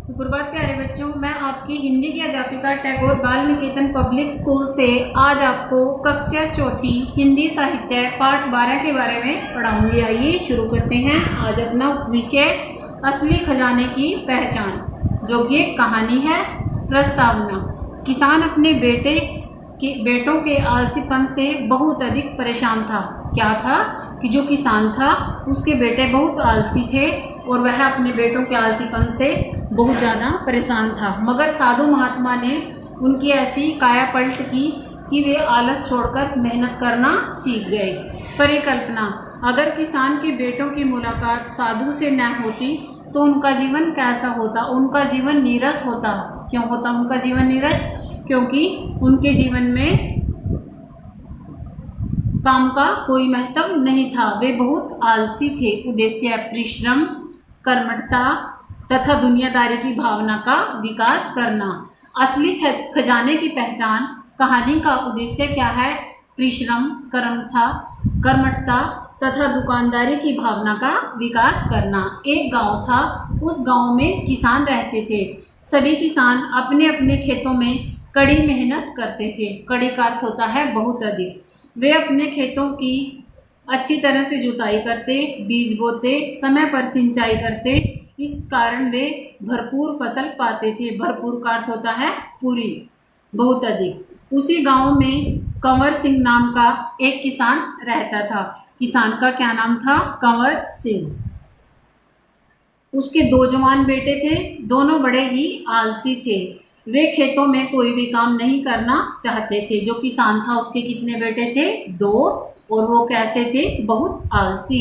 सुप्रभात प्यारे बच्चों, मैं आपकी हिंदी की अध्यापिका टैगोर बाल निकेतन पब्लिक स्कूल से आज आपको कक्षा चौथी हिंदी साहित्य पाठ 12 के बारे में पढ़ाऊंगी। आइए शुरू करते हैं। आज अपना विषय असली खजाने की पहचान, जो कि एक कहानी है। प्रस्तावना। किसान अपने बेटों के आलसीपन से बहुत अधिक परेशान था। क्या था कि जो किसान था उसके बेटे बहुत आलसी थे और वह अपने बेटों के आलसीपन से बहुत ज़्यादा परेशान था। मगर साधु महात्मा ने उनकी ऐसी काया पलट की कि वे आलस छोड़कर मेहनत करना सीख गए। परिकल्पना। अगर किसान के बेटों की मुलाकात साधु से न होती तो उनका जीवन कैसा होता? उनका जीवन नीरस होता। क्यों होता उनका जीवन नीरस? क्योंकि उनके जीवन में काम का कोई महत्व नहीं था। वे बहुत आलसी थे। उद्देश्य परिश्रम, कर्मठता तथा दुनियादारी की भावना का विकास करना। असली खजाने की पहचान। कहानी का उद्देश्य क्या है? परिश्रम, कर्मठता तथा दुकानदारी की भावना का विकास करना। एक गांव था। उस गांव में किसान रहते थे। सभी किसान अपने अपने खेतों में कड़ी मेहनत करते थे। कड़ी का अर्थ होता है बहुत अधिक। वे अपने खेतों की अच्छी तरह से जुताई करते, बीज बोते, समय पर सिंचाई करते। इस कारण वे भरपूर फसल पाते थे। भरपूर का अर्थ होता है पूरी, बहुत अधिक। उसी गांव में कंवर सिंह नाम का एक किसान रहता था। किसान का क्या नाम था? कंवर सिंह। उसके दो जवान बेटे थे। दोनों बड़े ही आलसी थे। वे खेतों में कोई भी काम नहीं करना चाहते थे। जो किसान था उसके कितने बेटे थे? 2। और वो कैसे थे? बहुत आलसी।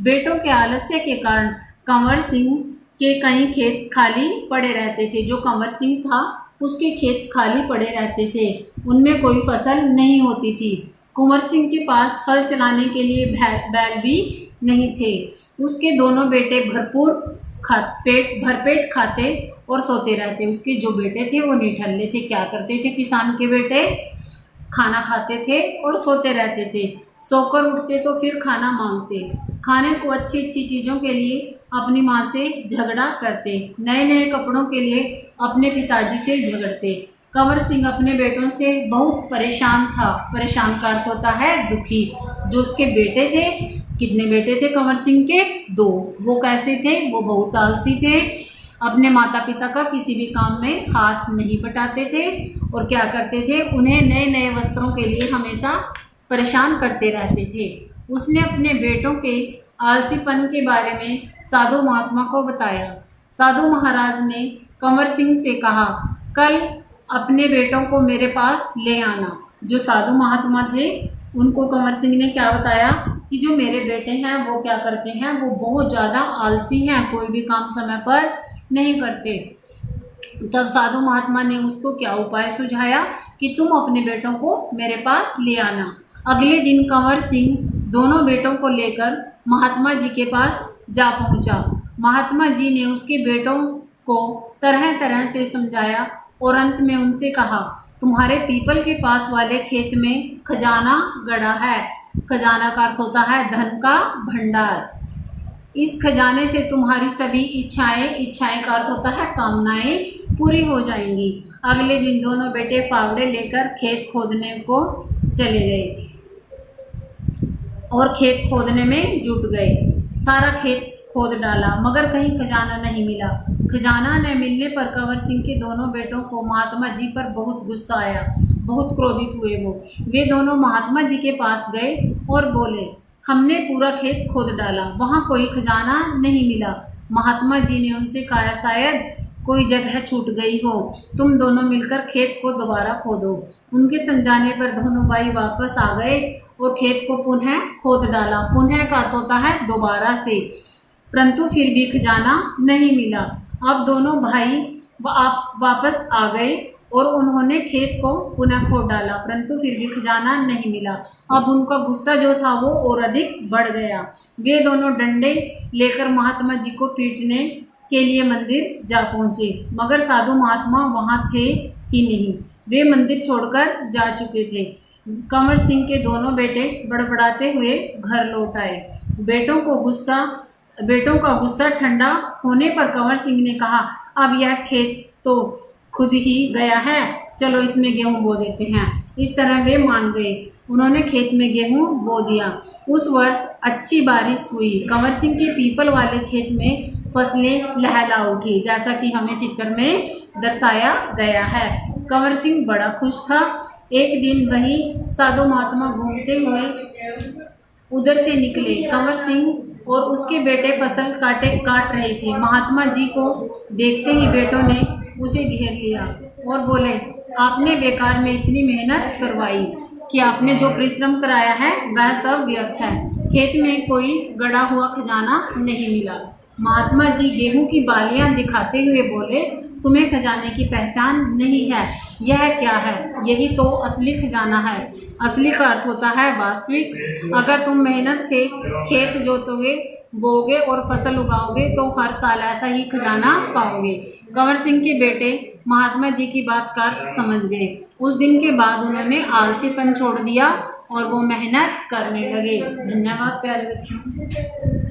बेटों के आलस्य के कारण कंवर सिंह के कई खेत खाली पड़े रहते थे। जो कंवर सिंह था उसके खेत खाली पड़े रहते थे, उनमें कोई फसल नहीं होती थी। कुंवर सिंह के पास हल चलाने के लिए बैल भी नहीं थे। उसके दोनों बेटे भरपेट खाते और सोते रहते। उसके जो बेटे थे वो निठल्ले थे। क्या करते थे किसान के बेटे? खाना खाते थे और सोते रहते थे। सोकर उठते तो फिर खाना मांगते। खाने को अच्छी अच्छी चीज़ों के लिए अपनी माँ से झगड़ा करते। नए नए कपड़ों के लिए अपने पिताजी से झगड़ते। कंवर सिंह अपने बेटों से बहुत परेशान था। परेशान का अर्थ होता है दुखी। जो उसके बेटे थे, कितने बेटे थे कंवर सिंह के? 2। वो कैसे थे? वो बहुत आलसी थे। अपने माता पिता का किसी भी काम में हाथ नहीं बटाते थे और क्या करते थे? उन्हें नए नए वस्त्रों के लिए हमेशा परेशान करते रहते थे। उसने अपने बेटों के आलसीपन के बारे में साधु महात्मा को बताया। साधु महाराज ने कंवर सिंह से कहा, कल अपने बेटों को मेरे पास ले आना। जो साधु महात्मा थे उनको कंवर सिंह ने क्या बताया कि जो मेरे बेटे हैं वो क्या करते हैं? वो बहुत ज़्यादा आलसी हैं, कोई भी काम समय पर नहीं करते। तब साधु महात्मा ने उसको क्या उपाय सुझाया कि तुम अपने बेटों को मेरे पास ले आना। अगले दिन कंवर सिंह दोनों बेटों को लेकर महात्मा जी के पास जा पहुंचा। महात्मा जी ने उसके बेटों को तरह तरह से समझाया और अंत में उनसे कहा, तुम्हारे पीपल के पास वाले खेत में खजाना गड़ा है। खजाना का अर्थ होता है धन का भंडार। इस खजाने से तुम्हारी सभी इच्छाएं का अर्थ होता है कामनाएं पूरी हो जाएंगी। अगले दिन दोनों बेटे फावड़े लेकर खेत खोदने को चले गए और खेत खोदने में जुट गए। सारा खेत खोद डाला मगर कहीं खजाना नहीं मिला। खजाना न मिलने पर कंवर सिंह के दोनों बेटों को महात्मा जी पर बहुत गुस्सा आया। बहुत क्रोधित हुए वो। वे दोनों महात्मा जी के पास गए और बोले, हमने पूरा खेत खोद डाला, वहाँ कोई खजाना नहीं मिला। महात्मा जी ने उनसे कहा, शायद कोई जगह छूट गई हो, तुम दोनों मिलकर खेत को दोबारा खोदो। उनके समझाने पर दोनों भाई वापस आ गए और खेत को पुनः खोद डाला। पुनः का अर्थ होता है दोबारा से। परंतु फिर भी खजाना नहीं मिला। अब दोनों भाई वापस आ गए और उन्होंने खेत को पुनः खोद डाला, परंतु फिर भी खजाना नहीं मिला। अब उनका गुस्सा जो था वो और अधिक बढ़ गया। वे दोनों डंडे लेकर महात्मा जी को पीटने के लिए मंदिर जा पहुंचे, मगर साधु महात्मा वहां थे ही नहीं। वे मंदिर छोड़कर जा चुके थे। कंवर सिंह के दोनों बेटे बड़बड़ाते हुए घर लौट आए। बेटों को गुस्सा बेटों का गुस्सा ठंडा होने पर कंवर सिंह ने कहा, अब यह खेत तो खुद ही गया है, चलो इसमें गेहूं बो देते हैं। इस तरह वे मान गए। उन्होंने खेत में गेहूं बो दिया। उस वर्ष अच्छी बारिश हुई। कंवर सिंह के पीपल वाले खेत में फसलें लहला उठी, जैसा कि हमें चित्र में दर्शाया गया है। कंवर सिंह बड़ा खुश था। एक दिन वही साधु महात्मा घूमते हुए उधर से निकले। कंवर सिंह और उसके बेटे फसल काट रहे थे। महात्मा जी को देखते ही बेटों ने उसे घेर लिया और बोले, आपने बेकार में इतनी मेहनत करवाई कि आपने जो परिश्रम कराया है वह सब व्यर्थ है। खेत में कोई गड़ा हुआ खजाना नहीं मिला। महात्मा जी गेहूं की बालियां दिखाते हुए बोले, तुम्हें खजाने की पहचान नहीं है। यह क्या है? यही तो असली खजाना है। असली का अर्थ होता है वास्तविक। अगर तुम मेहनत से खेत जोतोगे, बोगे और फसल उगाओगे तो हर साल ऐसा ही खजाना पाओगे। कंवर सिंह के बेटे महात्मा जी की बात कर समझ गए। उस दिन के बाद उन्होंने आलसीपन छोड़ दिया और वो मेहनत करने लगे। धन्यवाद प्यारे बच्चों।